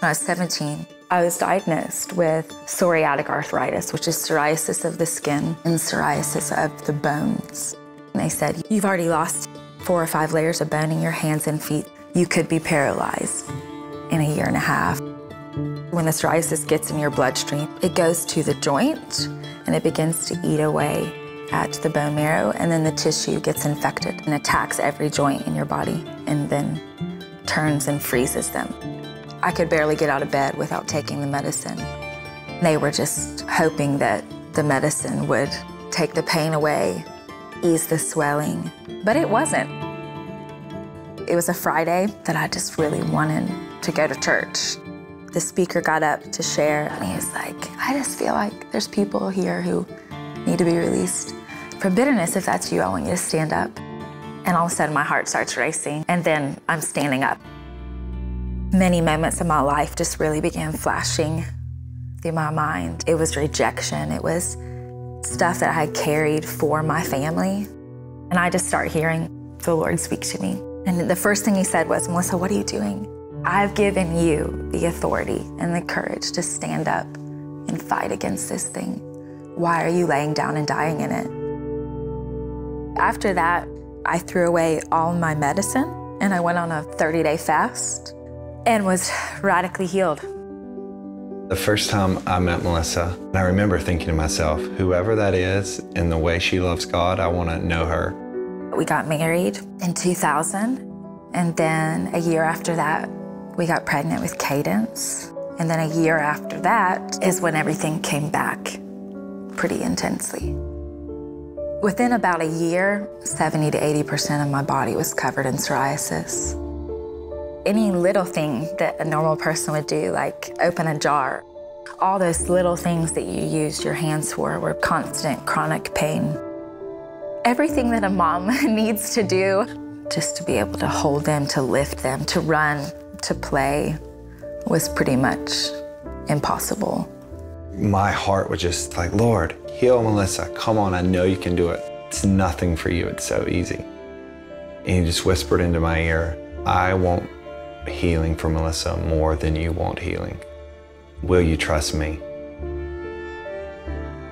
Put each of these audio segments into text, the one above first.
When I was 17, I was diagnosed with psoriatic arthritis, which is psoriasis of the skin and psoriasis of the bones. And they said, you've already lost 4 or 5 layers of bone in your hands and feet. You could be paralyzed in a year and a half. When the psoriasis gets in your bloodstream, it goes to the joint and it begins to eat away at the bone marrow, and then the tissue gets infected and attacks every joint in your body and then turns and freezes them. I could barely get out of bed without taking the medicine. They were just hoping that the medicine would take the pain away, ease the swelling, but it wasn't. It was a Friday that I just really wanted to go to church. The speaker got up to share, and he was like, I just feel like there's people here who need to be released from bitterness. If that's you, I want you to stand up. And all of a sudden, my heart starts racing, and then I'm standing up. Many moments of my life just really began flashing through my mind. It was rejection. It was stuff that I had carried for my family. And I just start hearing the Lord speak to me. And the first thing he said was, Melissa, what are you doing? I've given you the authority and the courage to stand up and fight against this thing. Why are you laying down and dying in it? After that, I threw away all my medicine and I went on a 30-day fast and was radically healed. The first time I met Melissa, I remember thinking to myself, whoever that is and the way she loves God, I want to know her. We got married in 2000, and then a year after that, we got pregnant with Cadence. And then a year after that is when everything came back pretty intensely. Within about a year, 70 to 80% of my body was covered in psoriasis. Any little thing that a normal person would do, like open a jar, all those little things that you used your hands for were constant chronic pain. Everything that a mom needs to do, just to be able to hold them, to lift them, to run, to play, was pretty much impossible. My heart was just like, Lord, heal Melissa. Come on, I know you can do it. It's nothing for you, it's so easy. And he just whispered into my ear, I want healing for Melissa more than you want healing. Will you trust me?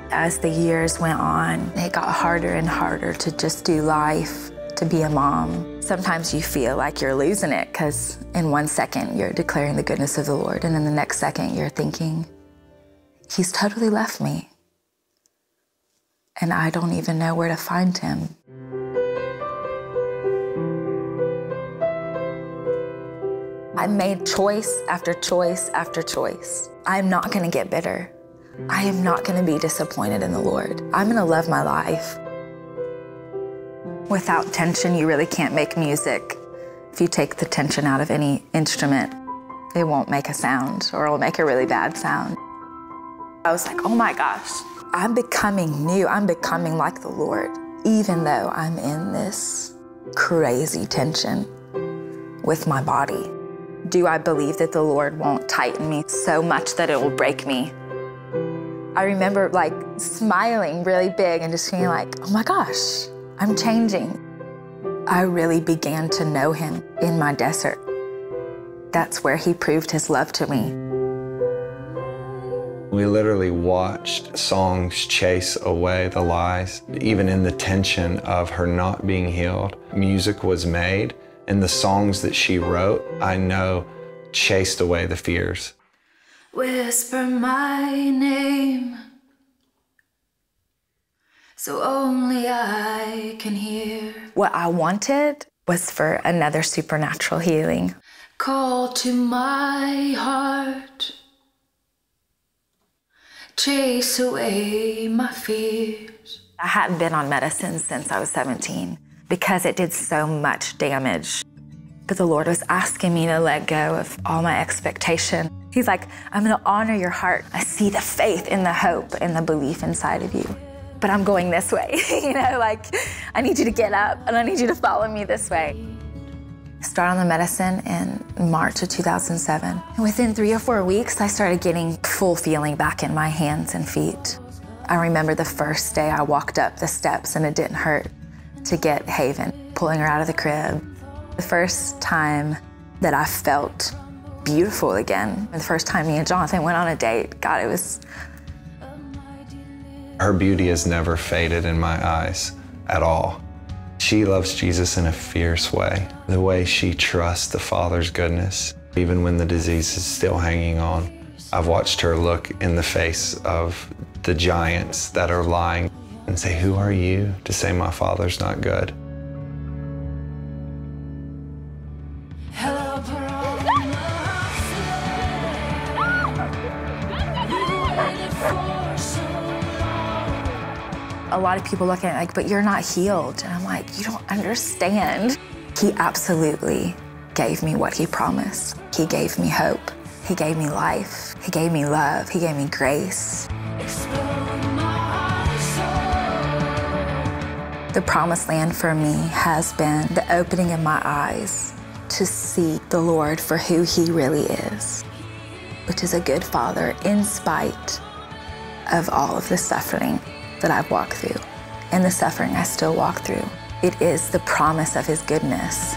As the years went on, it got harder and harder to just do life, to be a mom. Sometimes you feel like you're losing it because in 1 second you're declaring the goodness of the Lord, and then the next second you're thinking, he's totally left me and I don't even know where to find him. I made choice after choice after choice. I'm not gonna get bitter. I am not gonna be disappointed in the Lord. I'm gonna love my life. Without tension, you really can't make music. If you take the tension out of any instrument, it won't make a sound, or it'll make a really bad sound. I was like, oh my gosh, I'm becoming new. I'm becoming like the Lord, even though I'm in this crazy tension with my body. Do I believe that the Lord won't tighten me so much that it will break me? I remember like smiling really big and just being like, oh my gosh, I'm changing. I really began to know him in my desert. That's where he proved his love to me. We literally watched songs chase away the lies. Even in the tension of her not being healed, music was made, and the songs that she wrote, I know, chased away the fears. Whisper my name, so only I can hear. What I wanted was for another supernatural healing. Call to my heart, chase away my fears. I hadn't been on medicine since I was 17 because it did so much damage. But the Lord was asking me to let go of all my expectation. He's like, I'm gonna honor your heart. I see the faith and the hope and the belief inside of you. But I'm going this way, you know, like, I need you to get up and I need you to follow me this way. I started on the medicine in March of 2007. And within 3 or 4 weeks, I started getting full feeling back in my hands and feet. I remember the first day I walked up the steps and it didn't hurt to get Haven, pulling her out of the crib. The first time that I felt beautiful again. The first time me and Jonathan went on a date, God, it was... Her beauty has never faded in my eyes at all. She loves Jesus in a fierce way. The way she trusts the Father's goodness, even when the disease is still hanging on. I've watched her look in the face of the giants that are lying and say, who are you to say my Father's not good? A lot of people look at it like, but you're not healed. And I'm like, you don't understand. He absolutely gave me what he promised. He gave me hope. He gave me life. He gave me love. He gave me grace. The promised land for me has been the opening of my eyes to see the Lord for who he really is, which is a good father in spite of all of the suffering that I've walked through and the suffering I still walk through. It is the promise of his goodness.